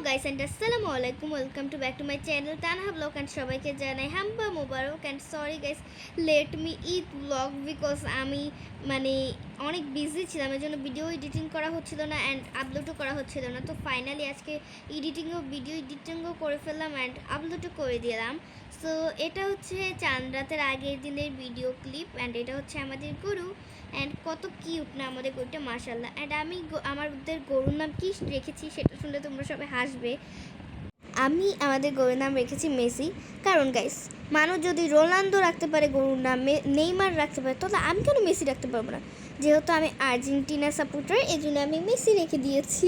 guys and assalamu alaikum, welcome to back to my channel Tanha Vlog and সবাইকে জানাই হাম্বা মোবারক and sorry guys let me eat vlog because আমি মানে অনেক busy ছিলাম এজন্য ভিডিও এডিটিং করা হচ্ছিল না and আপলোডও করা হচ্ছিল না। তো ফাইনালি আজকে ভিডিও এডিটিংও করে ফেললাম and আপলোডও করে দিলাম। সো এটা হচ্ছে চাঁদ রাতের আগের দিনের ভিডিও ক্লিপ and এটা হচ্ছে আমাদের গরু অ্যান্ড কত কিউট না আমাদের গরুটা মাশাআল্লাহ। অ্যান্ড আমি আমাদের গরুর নাম কি রেখেছি সেটা শুনলে তোমরা সবাই হাসবে। আমি আমাদের গরুর নাম রেখেছি মেসি, কারণ গাইস মানুষ যদি রোনালদো রাখতে পারে গরুর নাম, নেইমার রাখতে পারে, তাহলে আমি কেন মেসি রাখতে পারবো না? যেহেতু আমি আর্জেন্টিনা সাপোর্টার এই জন্য আমি মেসি রেখে দিয়েছি।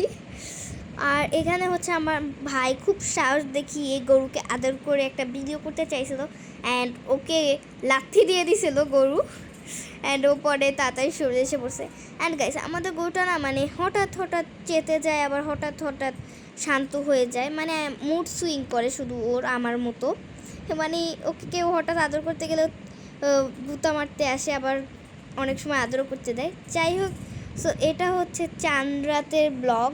আর এখানে হচ্ছে আমার ভাই খুব সাহস দেখিয়ে গরুকে আদর করে একটা ভিডিও করতে চাইছিল অ্যান্ড ওকে লাথি দিয়ে দিছিল গরু অ্যান্ড ও পরে তাড়াতাড়ি সরে এসে পড়ছে। অ্যান্ড গাইস আমাদের গরুটা না মানে হঠাৎ চেতে যায়, আবার হঠাৎ শান্ত হয়ে যায়, মানে মুড সুইং করে শুধু ওর আমার মতো। মানে ওকে কেউ হঠাৎ আদর করতে গেলে গুতা মারতে আসে, আবার অনেক সময় আদরও করতে দেয়। যাই হোক, সো এটা হচ্ছে চাঁদ রাতের ব্লগ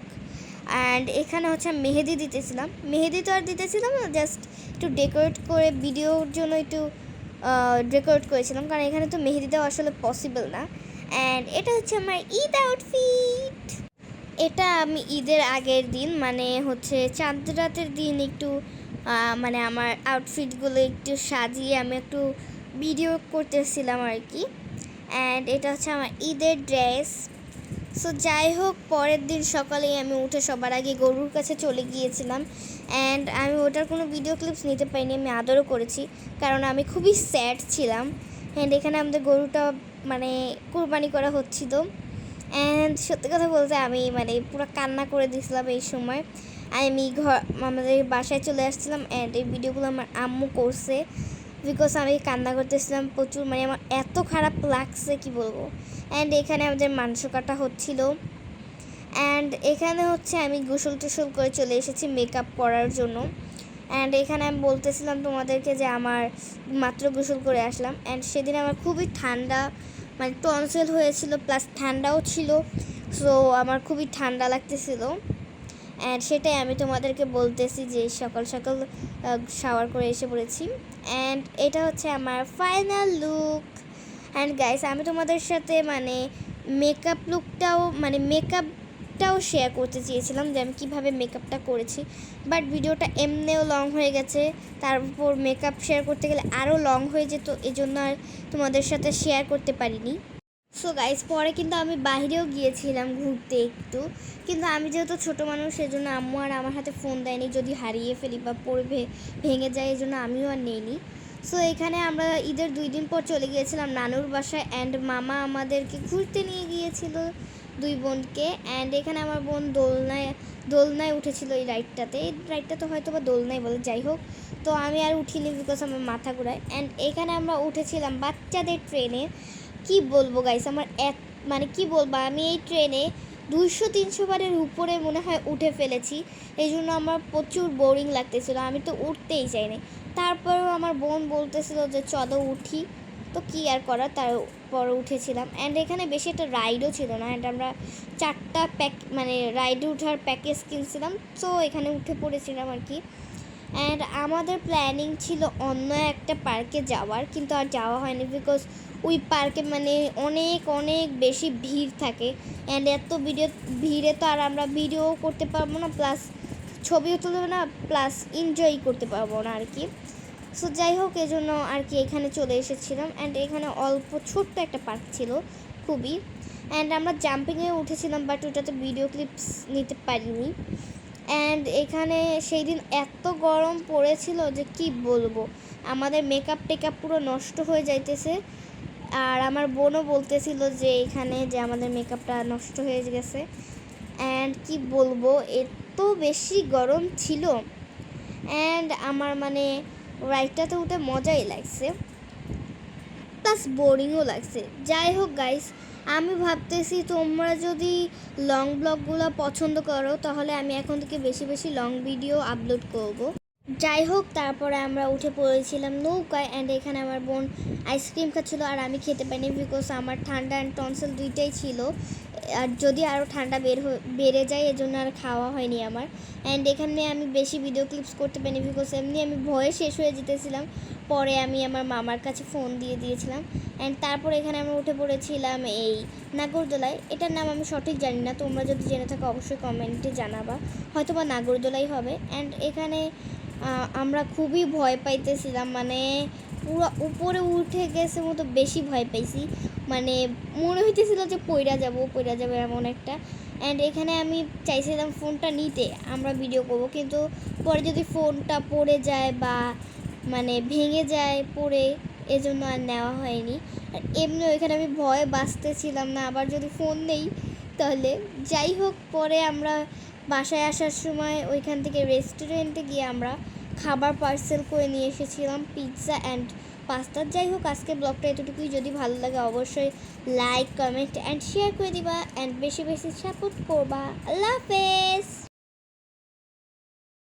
অ্যান্ড এখানে হচ্ছে মেহেদি দিতেছিলাম। মেহেদি তো আর দিতেছিলাম না, জাস্ট একটু ডেকোরেট করে ভিডিওর জন্য একটু ডেকোরেট করেছিলাম, কারণ এখানে তো মেহেদি দেওয়া আসলে পসিবল না। অ্যান্ড এটা হচ্ছে আমার ঈদ আউটফিট। এটা আমি ঈদের আগের দিন মানে হচ্ছে চাঁদ রাতের দিন একটু মানে আমার আউটফিটগুলো একটু সাজিয়ে আমি একটু ভিডিও করতেছিলাম আর কি। অ্যান্ড এটা হচ্ছে আমার ঈদের ড্রেস। সো যাই হোক, পরের দিন সকালেই আমি উঠে সবার আগে গরুর কাছে চলে গিয়েছিলাম অ্যান্ড আমি ওটার কোনো ভিডিও ক্লিপস নিতে পারিনি, আমি আদরও করেছি কারণ আমি খুবই স্যাড ছিলাম। অ্যান্ড এখানে আমাদের গরুটা মানে কোরবানি করা হচ্ছিল অ্যান্ড সত্যি কথা বলতে আমি মানে পুরো কান্না করে দিয়েছিলাম এই সময়। আমি আমাদের বাসায় চলে আসছিলাম অ্যান্ড এই ভিডিওগুলো আমার আম্মু করছে বিকজ আমি কান্না করতেছিলাম প্রচুর, মানে আমার এত খারাপ লাগছে কি বলবো। অ্যান্ড এখানে আমাদের মাংস কাটা হচ্ছিল অ্যান্ড এখানে হচ্ছে আমি গোসল টোসল করে চলে এসেছি মেকআপ করার জন্য। অ্যান্ড এখানে আমি বলতেছিলাম তোমাদেরকে যে আমার মাত্র গোসল করে আসলাম অ্যান্ড সেদিন আমার খুবই ঠান্ডা, মানে টনসিল হয়েছিল প্লাস ঠান্ডাও ছিল। সো আমার খুবই ঠান্ডা লাগতেছিল অ্যান্ড সেটাই আমি তোমাদেরকে বলতেছি যে সকাল শাওয়ার করে এসে পড়েছি। অ্যান্ড এটা হচ্ছে আমার ফাইনাল লুক। অ্যান্ড গাইস আমি তোমাদের সাথে মানে মেকআপটাও শেয়ার করতে চেয়েছিলাম যে আমি কীভাবে মেকআপটা করেছি, বাট ভিডিওটা এমনিও লং হয়ে গেছে, তার উপর মেকআপ শেয়ার করতে গেলে আরও লং হয়ে যেত, এজন্য আর তোমাদের সাথে শেয়ার করতে পারিনি। সো গাইস পরে কিন্তু আমি বাইরেও গিয়েছিলাম ঘুরতে একটু, কিন্তু আমি যেহেতু ছোটো মানুষ সেজন্য আম্মু আর আমার হাতে ফোন দেয়নি, যদি হারিয়ে ফেলি বা পড়ে ভেঙে যায় এই জন্য আমিও আর নেইনি। সো এখানে আমরা ঈদের 2 দিন পর চলে গিয়েছিলাম নানুর বাসায় অ্যান্ড মামা আমাদেরকে ঘুরতে নিয়ে গিয়েছিল 2 বোনকে। অ্যান্ড এখানে আমার বোন দোলনায় উঠেছিল এই রাইডটা তো হয়তো বা দোলনায় বলে, যাই হোক। তো আমি আর উঠিনি বিকজ আমার মাথা ঘোরায়। অ্যান্ড এখানে আমরা উঠেছিলাম বাচ্চাদের ট্রেনে। কি বলবো গাইস, আমার মানে কি বলবো, আমি এই ট্রেনে 200-300 বারের উপরে মনে হয় উঠে ফেলেছি, এই জন্য আমার প্রচুর বোরিং লাগতেছিল, আমি তো উঠতেই চাইনি। তারপরেও আমার বোন বলতেছিল যে চলো উঠি, তো কী আর করার, তারপরে উঠেছিলাম। অ্যান্ড এখানে বেশি একটা রাইডও ছিল না অ্যান্ড আমরা 4টা মানে রাইডে ওঠার প্যাকেজ কিনছিলাম, তো এখানে উঠে পড়েছিলাম আর কি। অ্যান্ড আমাদের প্ল্যানিং ছিল অন্য একটা পার্কে যাওয়ার, কিন্তু আর যাওয়া হয়নি বিকজ ওই পার্কে মানে অনেক বেশি ভিড় থাকে অ্যান্ড এত ভিড়ে তো আর আমরা ভিডিও করতে পারবো না, প্লাস ছবিও তুলবো না, প্লাস এনজয় করতে পারবো না আর কি। সো যাই হোক, এজন্য আর কি এখানে চলে এসেছিলাম। অ্যান্ড এখানে অল্প ছোট্ট একটা পার্ক ছিল খুবই, অ্যান্ড আমরা জাম্পিংয়ে উঠেছিলাম বাট ওটাতে ভিডিও ক্লিপস নিতে পারিনি। অ্যান্ড এখানে সেই দিন এত গরম পড়েছিল যে কি বলবো, আমাদের মেকআপ টেকআপ পুরো নষ্ট হয়ে যাইতেছে। আর আমার বোনও বলতেছিল যে এখানে যে আমাদের মেকআপটা নষ্ট হয়ে গেছে। অ্যান্ড কি বলবো, এত বেশি গরম ছিল অ্যান্ড আমার মানে রাইডটাতে উঠে মজাই লাগছে প্লাস বোরিংও লাগছে। যাই হোক গাইস, আমি ভাবতেছি তোমরা যদি লং ব্লগগুলো পছন্দ করো তাহলে আমি এখন থেকে বেশি লং ভিডিও আপলোড করব। যাই হোক, তারপরে আমরা উঠে পড়েছিলাম নৌকায় অ্যান্ড এখানে আমার বোন আইসক্রিম খাচ্ছিলো আর আমি খেতে পারিনি বিকজ আমার ঠান্ডা অ্যান্ড টনসিল দুইটাই ছিল, আর যদি আরও ঠান্ডা বেড়ে যায় এজন্য আর খাওয়া হয়নি আমার। অ্যান্ড এখানে আমি বেশি ভিডিও ক্লিপস করতে পারিনি বিকজ এমনি আমি ভয়ে শেষ হয়ে যেতেছিলাম। পরে আমি আমার মামার কাছে ফোন দিয়ে দিয়েছিলাম। অ্যান্ড তারপর এখানে আমরা উঠে পড়েছিলাম এই নাগরদোলায়। এটার নাম আমি সঠিক জানি না, তোমরা যদি জেনে থাকো অবশ্যই কমেন্টে জানাবা, হয়তো বা নাগরদোলাই হবে। অ্যান্ড এখানে আমরা খুবই ভয় পাইতেছিলাম, মানে পুরো উপরে উঠে গেছে মতো বেশি ভয় পাইছি, মানে মনে হইতেছিল যে পইরা যাবো এমন একটা। অ্যান্ড এখানে আমি চাইছিলাম ফোনটা নিতে, আমরা ভিডিও করবো, কিন্তু পরে যদি ফোনটা পড়ে যায় বা মানে ভেঙে যায় পড়ে, এজন্য আর নেওয়া হয়নি। আর এমনি ওইখানে আমি ভয়ে বাঁচতেছিলাম না আবার যদি ফোন নেই তাহলে। যাই হোক, পরে আমরা বাসায় আসার সময় ওইখান থেকে রেস্টুরেন্টে গিয়ে আমরা খাবার পার্সেল করে নিয়ে এসেছিলাম, পিৎজা অ্যান্ড পাস্তা। যাই হোক, আজকে ব্লগটা এতটুকুই। যদি ভালো লাগে অবশ্যই লাইক, কমেন্ট অ্যান্ড শেয়ার করে দিবা, অ্যান্ড বেশি বেশি সাপোর্ট করবা। আল্লাহ হাফেজ।